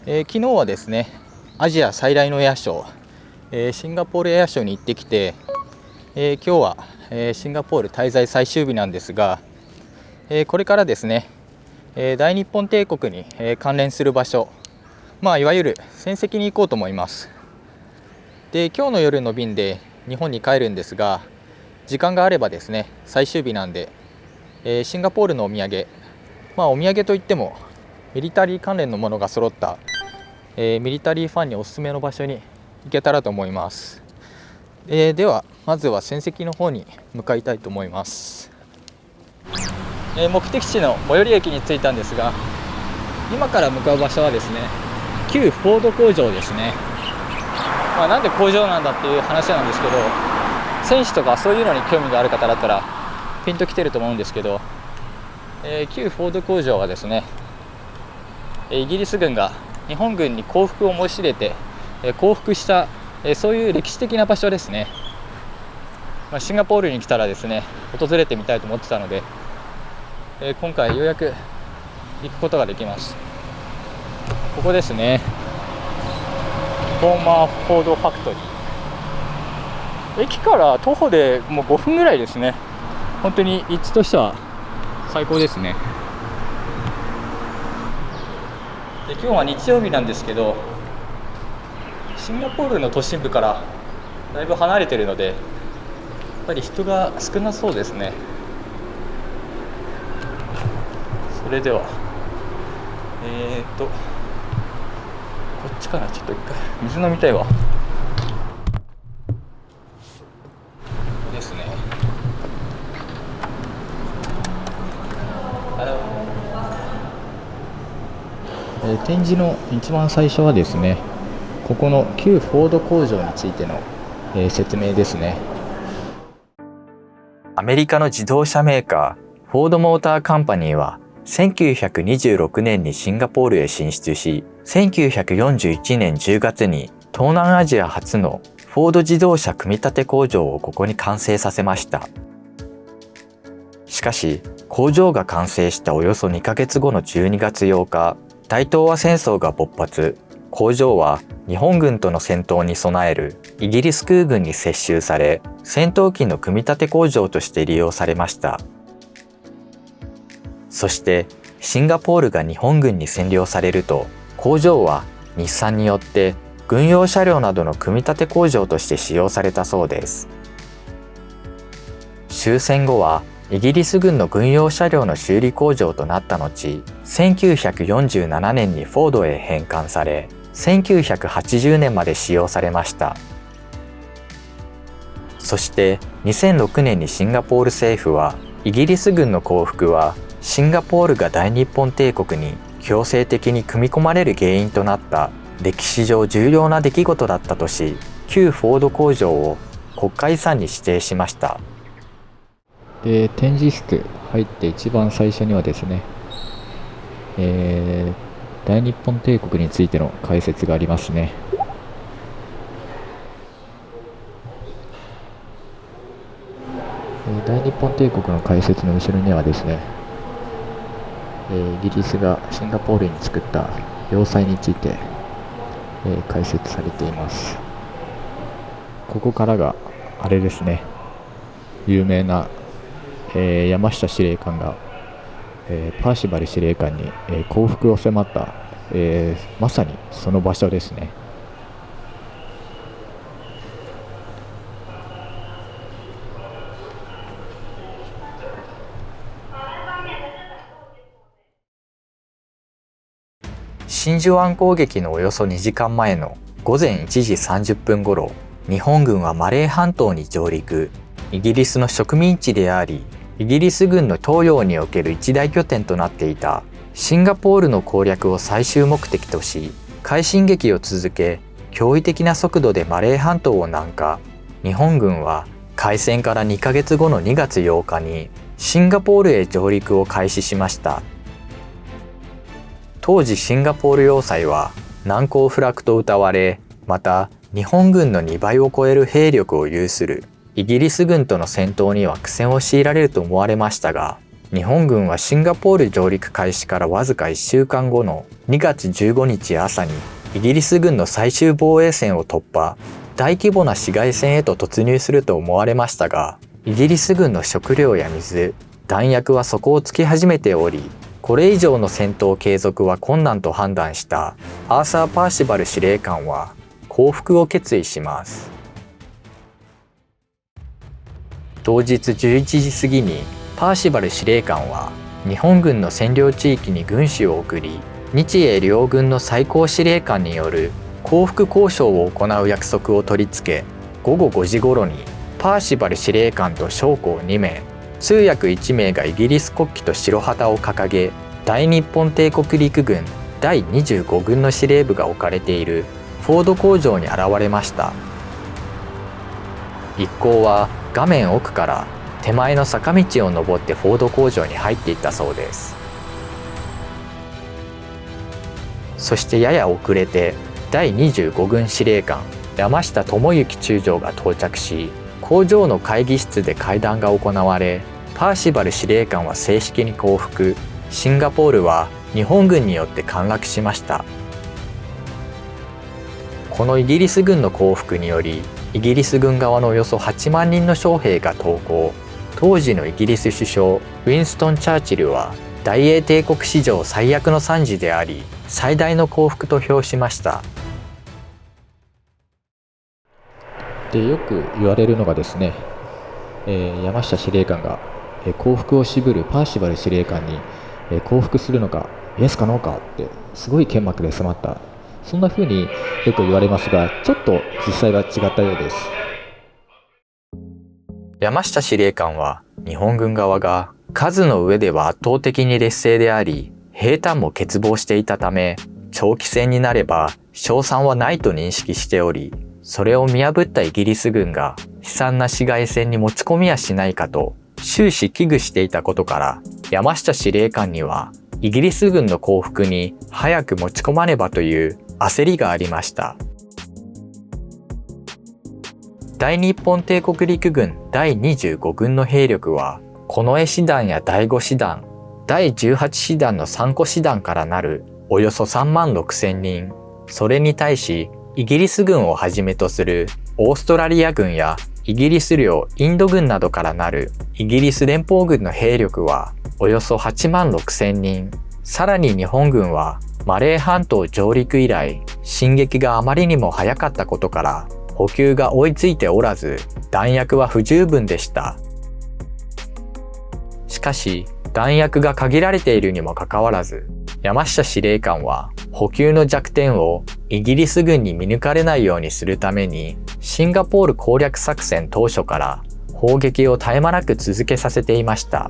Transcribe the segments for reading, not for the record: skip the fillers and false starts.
昨日はですね、アジア最大のエアショー、シンガポールエアショーに行ってきて、今日は、シンガポール滞在最終日なんですが、これからですね、大日本帝国に、関連する場所、いわゆる戦跡に行こうと思います。で、今日の夜の便で日本に帰るんですが、時間があればですね、最終日なんで、シンガポールのお土産、お土産といってもミリタリー関連のものが揃った、ミリタリーファンにおすすめの場所に行けたらと思います。ではまずは戦跡の方に向かいたいと思います。目的地の最寄り駅に着いたんですが、今から向かう場所はですね、旧フォード工場ですね。なんで工場なんだっていう話なんですけど、戦士とかそういうのに興味がある方だったらピンときてると思うんですけど、旧フォード工場はですね、イギリス軍が日本軍に降伏を申し入れて降伏した、そういう歴史的な場所ですね。シンガポールに来たらですね、訪れてみたいと思ってたので、今回ようやく行くことができます。ここですね、フォーマーフォードファクトリー。駅から徒歩でもう5分ぐらいですね。本当に立地としては最高ですね。で、今日は日曜日なんですけど、シンガポールの都心部からだいぶ離れているので、やっぱり人が少なそうですね。それではこっちかな。ちょっと一回水飲みたいわ。ですね。展示の一番最初はですね、ここの旧フォード工場についての、説明ですね。アメリカの自動車メーカーフォードモーターカンパニーは1926年にシンガポールへ進出し、1941年10月に東南アジア初のフォード自動車組み立て工場をここに完成させました。しかし工場が完成したおよそ2ヶ月後の12月8日、大東亜戦争が勃発。工場は日本軍との戦闘に備えるイギリス空軍に接収され、戦闘機の組み立て工場として利用されました。そしてシンガポールが日本軍に占領されると、工場は日産によって軍用車両などの組み立て工場として使用されたそうです。終戦後はイギリス軍の軍用車両の修理工場となった後、1947年にフォードへ返還され、1980年まで使用されました。そして2006年にシンガポール政府は、イギリス軍の降伏はシンガポールが大日本帝国に強制的に組み込まれる原因となった歴史上重要な出来事だったとし、旧フォード工場を国家遺産に指定しました。で、展示室入って一番最初にはですね、大日本帝国についての解説がありますね。大日本帝国の解説の後ろにはですね、イギリスがシンガポールに作った要塞について、解説されています。ここからがあれですね、有名な、山下司令官が、パーシバル司令官に、降伏を迫った、まさにその場所ですね。真珠湾攻撃のおよそ2時間前の午前1時30分ごろ、日本軍はマレー半島に上陸。イギリスの植民地であり、イギリス軍の東洋における一大拠点となっていたシンガポールの攻略を最終目的とし、快進撃を続け、驚異的な速度でマレー半島を南下。日本軍は開戦から2ヶ月後の2月8日にシンガポールへ上陸を開始しました。当時シンガポール要塞は難攻不落と謳われ、また日本軍の2倍を超える兵力を有するイギリス軍との戦闘には苦戦を強いられると思われましたが、日本軍はシンガポール上陸開始からわずか1週間後の2月15日朝にイギリス軍の最終防衛線を突破、大規模な市街戦へと突入すると思われましたが、イギリス軍の食料や水、弾薬は底をつき始めており、これ以上の戦闘継続は困難と判断したアーサー・パーシバル司令官は降伏を決意します。当日11時過ぎにパーシバル司令官は日本軍の占領地域に軍師を送り、日英両軍の最高司令官による降伏交渉を行う約束を取り付け、午後5時頃にパーシバル司令官と将校2名、通訳1名がイギリス国旗と白旗を掲げ、大日本帝国陸軍第25軍の司令部が置かれているフォード工場に現れました。一行は画面奥から手前の坂道を登ってフォード工場に入っていったそうです。そしてやや遅れて第25軍司令官山下智之中将が到着し、工場の会議室で会談が行われ、パーシバル司令官は正式に降伏、シンガポールは日本軍によって陥落しました。このイギリス軍の降伏により、イギリス軍側のおよそ8万人の将兵が投降。当時のイギリス首相ウィンストン・チャーチルは大英帝国史上最悪の惨事であり、最大の降伏と評しました。で、よく言われるのがですね、山下司令官が、降伏を渋るパーシバル司令官に、降伏するのかイエスかノーかってすごい剣幕で迫った、そんな風によく言われますが、ちょっと実際は違ったようです。山下司令官は日本軍側が数の上では圧倒的に劣勢であり、兵站も欠乏していたため、長期戦になれば勝算はないと認識しており、それを見破ったイギリス軍が悲惨な市街戦に持ち込みやしないかと終始危惧していたことから、山下司令官にはイギリス軍の降伏に早く持ち込まねばという焦りがありました。大日本帝国陸軍第25軍の兵力は、近衛師団や第5師団、第18師団の3個師団からなるおよそ3万6千人、それに対しイギリス軍をはじめとするオーストラリア軍やイギリス領インド軍などからなるイギリス連邦軍の兵力はおよそ8万6千人。さらに日本軍はマレー半島上陸以来、進撃があまりにも早かったことから補給が追いついておらず、弾薬は不十分でした。しかし弾薬が限られているにもかかわらず、山下司令官は補給の弱点をイギリス軍に見抜かれないようにするために、シンガポール攻略作戦当初から砲撃を絶え間なく続けさせていました。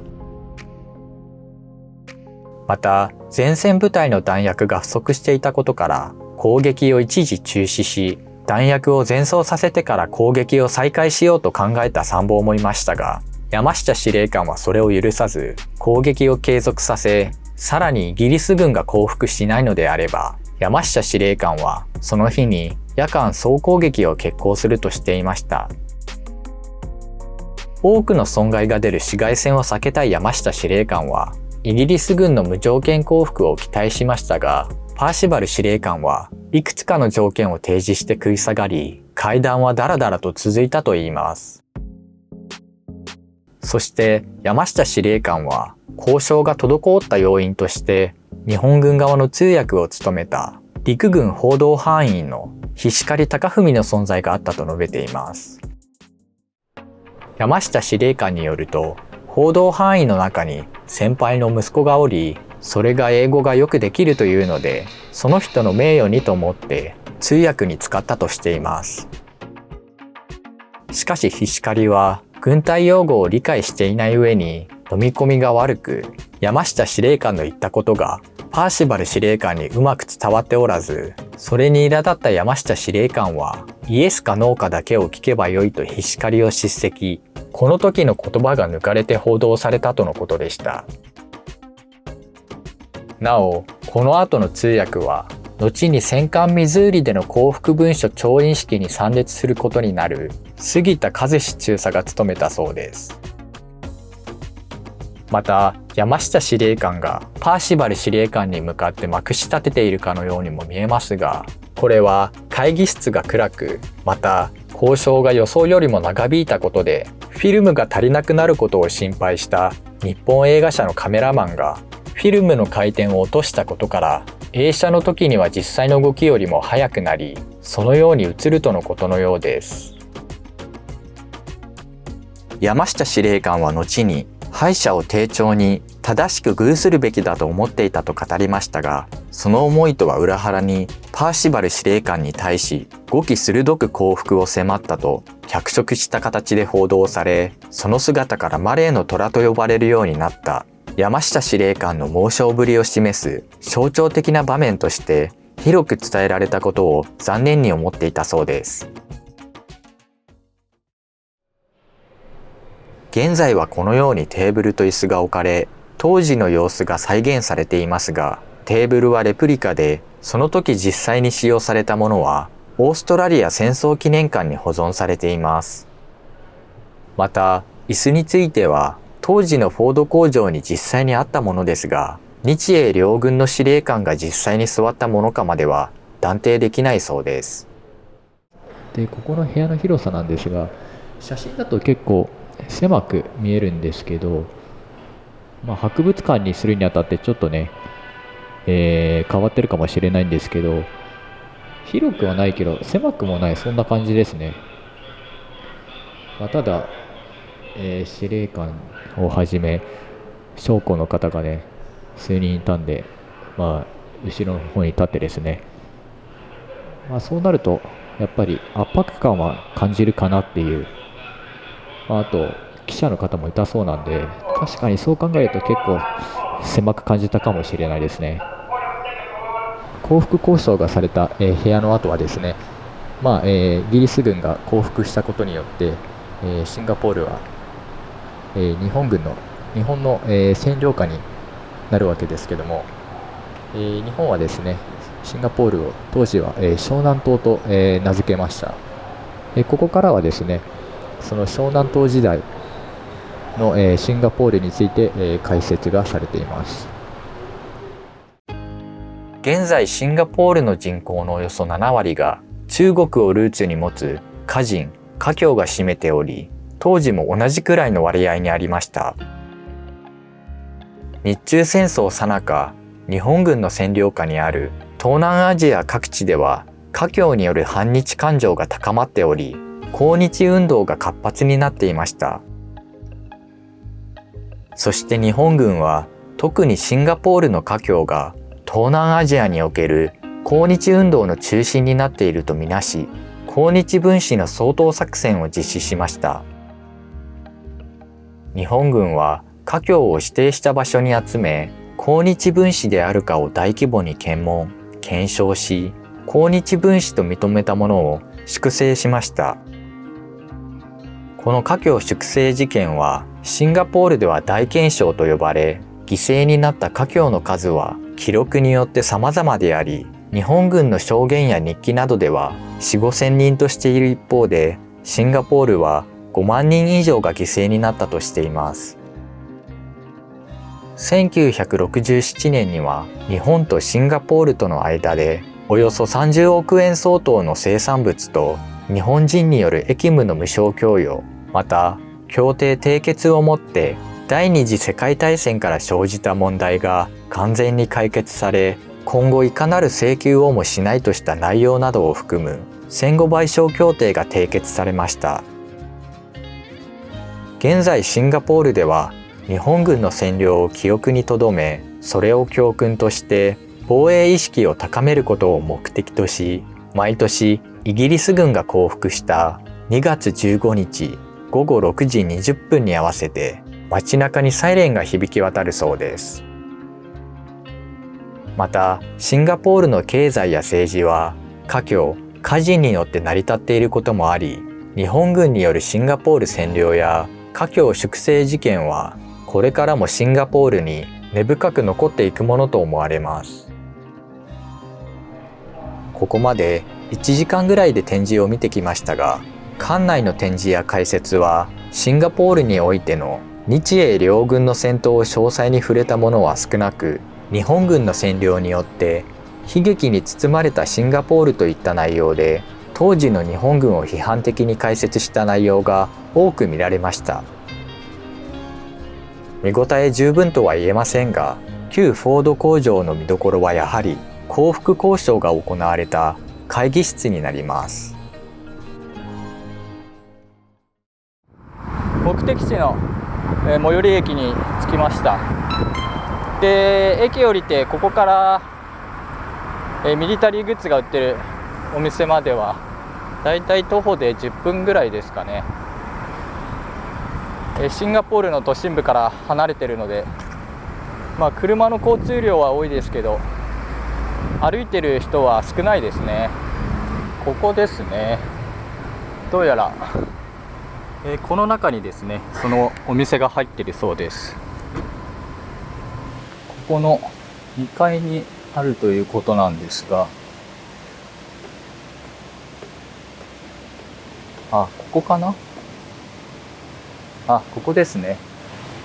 また前線部隊の弾薬が不足していたことから攻撃を一時中止し、弾薬を全装させてから攻撃を再開しようと考えた参謀もいましたが、山下司令官はそれを許さず攻撃を継続させ、さらにイギリス軍が降伏しないのであれば、山下司令官はその日に夜間総攻撃を決行するとしていました。多くの損害が出る市街戦を避けたい山下司令官はイギリス軍の無条件降伏を期待しましたが、パーシバル司令官はいくつかの条件を提示して食い下がり、会談はだらだらと続いたといいます。そして山下司令官は交渉が滞った要因として、日本軍側の通訳を務めた陸軍報道班員の菱刈隆文の存在があったと述べています。山下司令官によると、報道範囲の中に先輩の息子がおり、それが英語がよくできるというので、その人の名誉にと思って通訳に使ったとしています。しかし菱刈は軍隊用語を理解していない上に飲み込みが悪く、山下司令官の言ったことがパーシバル司令官にうまく伝わっておらず、それに苛立った山下司令官はイエスかノーかだけを聞けばよいと菱刈を叱責。この時の言葉が抜かれて報道されたとのことでした。なお、この後の通訳は後に戦艦ミズーリでの降伏文書調印式に参列することになる杉田和志中佐が務めたそうです。また山下司令官がパーシバル司令官に向かってまくし立てているかのようにも見えますが、これは会議室が暗く、また交渉が予想よりも長引いたことでフィルムが足りなくなることを心配した日本映画社のカメラマンがフィルムの回転を落としたことから、映写の時には実際の動きよりも速くなり、そのように映るとのことのようです。山下司令官は後に敗者を丁重に正しく遇するべきだと思っていたと語りましたが、その思いとは裏腹にパーシバル司令官に対し語気鋭く降伏を迫ったと脚色した形で報道され、その姿からマレーの虎と呼ばれるようになった山下司令官の猛将ぶりを示す象徴的な場面として広く伝えられたことを残念に思っていたそうです。現在はこのようにテーブルと椅子が置かれ、当時の様子が再現されていますが、テーブルはレプリカで、その時実際に使用されたものはオーストラリア戦争記念館に保存されています。また椅子については当時のフォード工場に実際にあったものですが、日英両軍の司令官が実際に座ったものかまでは断定できないそうです。で、ここの部屋の広さなんですが、写真だと結構狭く見えるんですけど、博物館にするにあたってちょっとね、変わってるかもしれないんですけど、広くはないけど狭くもない、そんな感じですね。ただ、司令官をはじめ将校の方がね数人いたんで、後ろの方に立ってですね、そうなるとやっぱり圧迫感は感じるかなっていう、あと記者の方もいたそうなんで、確かにそう考えると結構狭く感じたかもしれないですね。降伏交渉がされた、部屋の後はですね、イギリス軍が降伏したことによって、シンガポールは、日本の、占領下になるわけですけども、日本はですねシンガポールを当時は、湘南島と、名付けました。ここからはですねその湘南島時代の、シンガポールについて、解説がされています。現在シンガポールの人口のおよそ7割が中国をルーツに持つ華人・華僑が占めており、当時も同じくらいの割合にありました。日中戦争最中、日本軍の占領下にある東南アジア各地では華僑による反日感情が高まっており、抗日運動が活発になっていました。そして日本軍は特にシンガポールの華僑が東南アジアにおける抗日運動の中心になっているとみなし、抗日分子の掃討作戦を実施しました。日本軍は華僑を指定した場所に集め、抗日分子であるかを大規模に検問・検証し、抗日分子と認めたものを粛清しました。この華僑粛清事件はシンガポールでは大憲章と呼ばれ、犠牲になった華僑の数は記録によって様々であり、日本軍の証言や日記などでは4、5千人としている一方で、シンガポールは5万人以上が犠牲になったとしています。1967年には日本とシンガポールとの間でおよそ30億円相当の生産物と日本人による役務の無償供与、また協定締結をもって第二次世界大戦から生じた問題が完全に解決され、今後いかなる請求をもしないとした内容などを含む戦後賠償協定が締結されました。現在シンガポールでは日本軍の占領を記憶に留め、それを教訓として防衛意識を高めることを目的とし、毎年イギリス軍が降伏した2月15日午後6時20分に合わせて街中にサイレンが響き渡るそうです。またシンガポールの経済や政治は華僑・華人によって成り立っていることもあり、日本軍によるシンガポール占領や華僑粛清事件はこれからもシンガポールに根深く残っていくものと思われます。ここまで1時間ぐらいで展示を見てきましたが、館内の展示や解説はシンガポールにおいての日英両軍の戦闘を詳細に触れたものは少なく、日本軍の占領によって悲劇に包まれたシンガポールといった内容で、当時の日本軍を批判的に解説した内容が多く見られました。見応え十分とは言えませんが、旧フォード工場の見どころはやはり降伏交渉が行われた会議室になります。目的地の最寄り駅に着きました。で、駅降りてここからミリタリーグッズが売ってるお店まではだいたい徒歩で10分ぐらいですかね。シンガポールの都心部から離れてるので、車の交通量は多いですけど、歩いてる人は少ないですね。ここですね。どうやら、この中にですね、そのお店が入ってるそうです。ここの2階にあるということなんですが、ここかな。ここですね。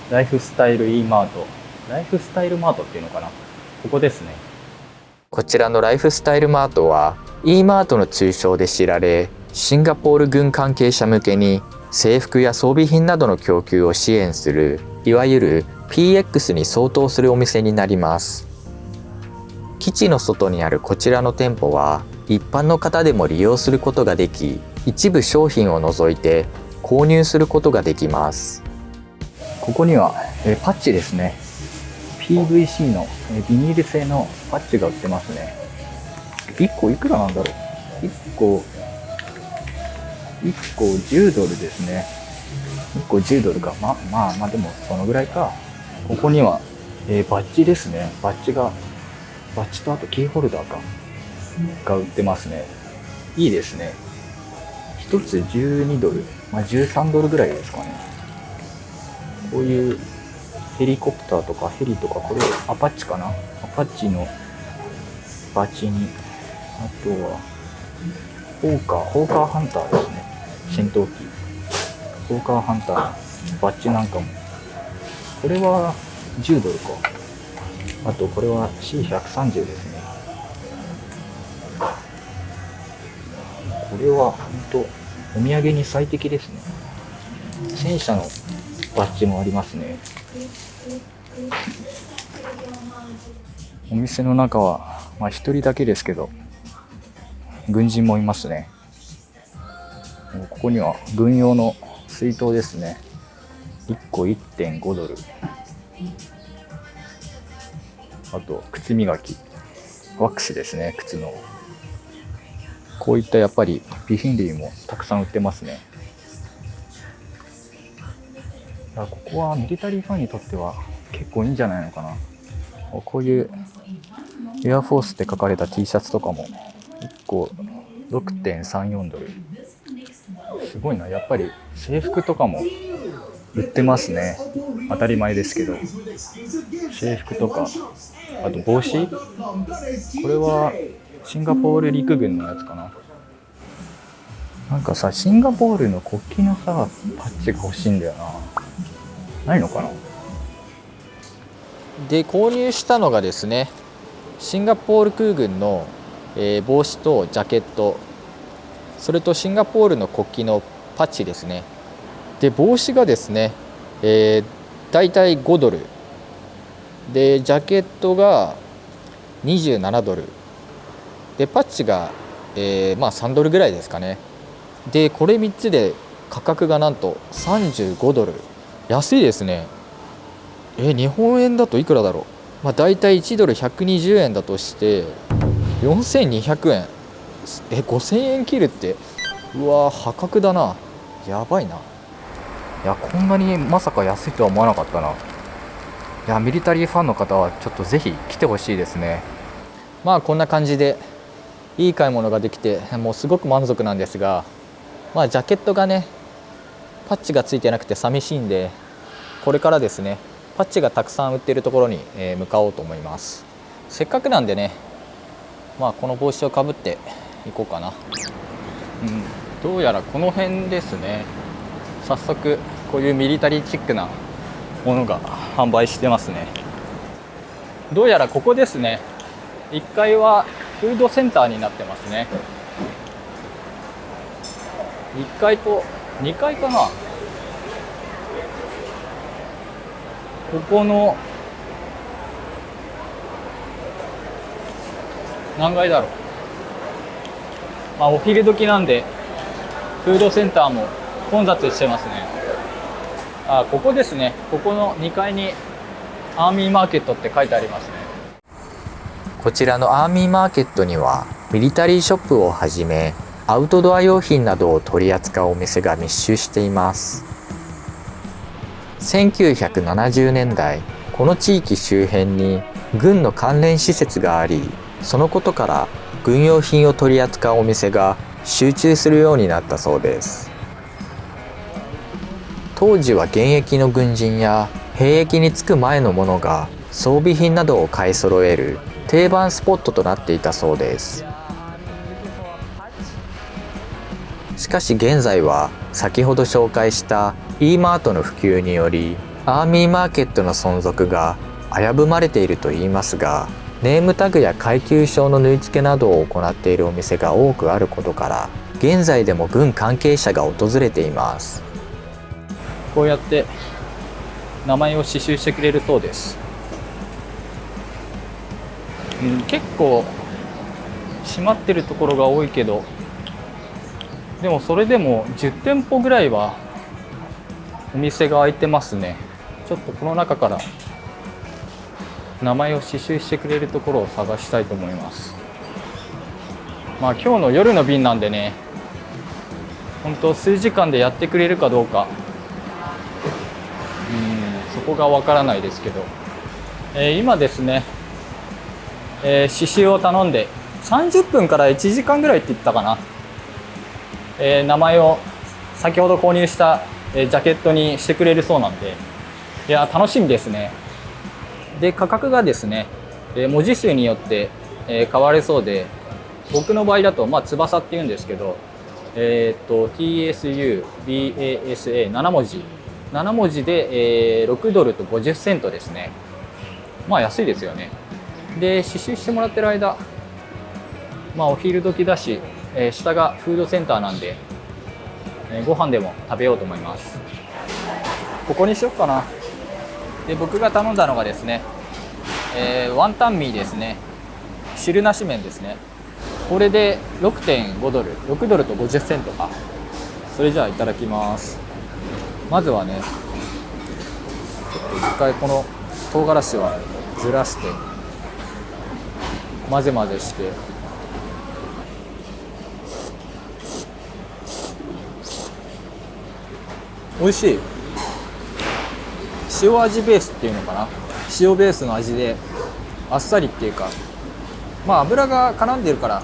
ライフスタイル E マート、ライフスタイルマートっていうのかな。ここですね。こちらのライフスタイルマートは E マートの通称で知られ、シンガポール軍関係者向けに制服や装備品などの供給を支援する、いわゆる PX に相当するお店になります。基地の外にあるこちらの店舗は一般の方でも利用することができ、一部商品を除いて購入することができます。ここにはパッチですね。 PVC のビニール製のパッチが売ってますね。1個いくらなんだろう。1個10ドルですね。1個10ドルか。まあでもそのぐらいか。ここにはバッジですね。バッジとあとキーホルダーが売ってますね。いいですね。1つ12ドル、13ドルぐらいですかね。こういうヘリコプターとかヘリとか、これアパッチかな。アパッチのバッジに、あとはホーカーハンターですね。戦闘機ホーカーハンターのバッジなんかも、これは10ドルか。あとこれは C130 ですね。これは本当お土産に最適ですね。戦車のバッジもありますね。お店の中は一人だけですけど、軍人もいますね。ここには軍用の水筒ですね。1個 1.5 ドル。あと靴磨き、ワックスですね、靴の。こういったやっぱり備品類もたくさん売ってますね。ここはミリタリーファンにとっては結構いいんじゃないのかな。こういうエアフォースって書かれた T シャツとかも1個 6.34 ドル。すごいな。やっぱり制服とかも売ってますね。当たり前ですけど、制服とか、あと帽子、これはシンガポール陸軍のやつかな。なんかさ、シンガポールの国旗のさパッチが欲しいんだよな。ないのかな。で、購入したのがですね、シンガポール空軍の、帽子とジャケット、それとシンガポールの国旗のパッチですね。で、帽子がですね、だいたい5ドルで、ジャケットが27ドルで、パッチが、3ドルぐらいですかね。で、これ3つで価格がなんと35ドル。安いですね。日本円だといくらだろう。だいたい1ドル120円だとして4200円。5000円切るって、うわ破格だな。やばいな。いや、こんなにまさか安いとは思わなかったな。いや、ミリタリーファンの方はちょっとぜひ来てほしいですね。こんな感じでいい買い物ができて、もうすごく満足なんですが、ジャケットがね、パッチがついてなくて寂しいんで、これからですね、パッチがたくさん売っているところに向かおうと思います。せっかくなんでね、この帽子をかぶっていこうかな。どうやらこの辺ですね。早速こういうミリタリーチックなものが販売してますね。どうやらここですね。1階はフードセンターになってますね。1階と2階かな。ここの何階だろう。まあお昼時なんでフードセンターも混雑してますね。あ、ここですね。ここの2階にアーミーマーケットって書いてありますね。こちらのアーミーマーケットにはミリタリーショップをはじめアウトドア用品などを取り扱うお店が密集しています。1970年代、この地域周辺に軍の関連施設があり、そのことから軍用品を取り扱うお店が集中するようになったそうです。当時は現役の軍人や兵役に就く前の者が装備品などを買い揃える定番スポットとなっていたそうです。しかし現在は先ほど紹介した E マートの普及によりアーミーマーケットの存続が危ぶまれているといいますが、ネームタグや階級章の縫い付けなどを行っているお店が多くあることから現在でも軍関係者が訪れています。こうやって名前を刺繍してくれるそうです。結構閉まってるところが多いけど、でもそれでも10店舗ぐらいはお店が開いてますね。ちょっとこの中から名前を刺繍してくれるところを探したいと思います。まあ今日の夜の便なんでね、本当数時間でやってくれるかどうか、そこがわからないですけど、今ですね、刺繍を頼んで30分から1時間ぐらいって言ったかな。名前を先ほど購入したジャケットにしてくれるそうなんで、いや楽しみですね。で価格がですね、文字数によって変わるそうで、僕の場合だと翼っていうんですけど、TSUBASA7 文字7文字で、6ドルと50セントですね。まあ安いですよね。で刺繍してもらってる間、お昼時だし、下がフードセンターなんで、ご飯でも食べようと思います。ここにしよっかな。で僕が頼んだのがですね、ワンタンミーですね。汁なし麺ですね。これで 6.5 ドル6ドルと50セントか。それじゃあいただきます。まずはね、一回この唐辛子はずらして混ぜ混ぜして、美味しい。塩味ベースっていうのかな。塩ベースの味であっさりっていうか、油が絡んでるから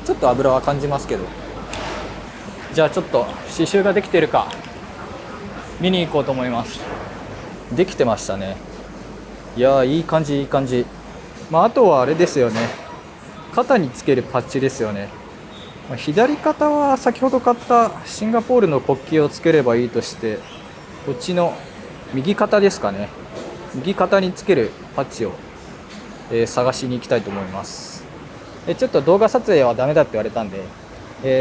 ちょっと油は感じますけど。じゃあちょっと刺繍ができてるか見に行こうと思います。できてましたね。いやー、いい感じいい感じ。あとはあれですよね、肩につけるパッチですよね。左肩は先ほど買ったシンガポールの国旗をつければいいとして、こっちの右肩ですかね、右肩につけるパッチを、探しに行きたいと思います。ちょっと動画撮影はダメだって言われたんで、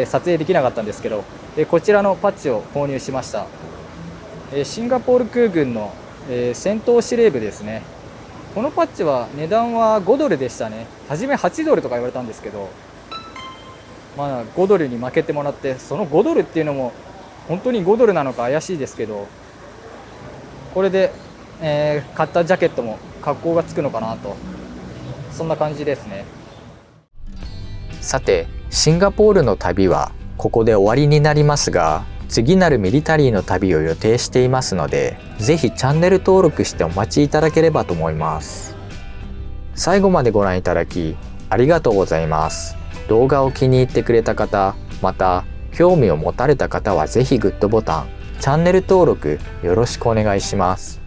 撮影できなかったんですけど、こちらのパッチを購入しました。シンガポール空軍の、戦闘司令部ですね。このパッチは値段は5ドルでしたね。初め8ドルとか言われたんですけど、5ドルに負けてもらって、その5ドルっていうのも本当に5ドルなのか怪しいですけど、これで、買ったジャケットも格好がつくのかなと、そんな感じですね。さて、シンガポールの旅はここで終わりになりますが、次なるミリタリーの旅を予定していますので、ぜひチャンネル登録してお待ちいただければと思います。最後までご覧いただきありがとうございます。動画を気に入ってくれた方、また興味を持たれた方はぜひグッドボタン、チャンネル登録よろしくお願いします。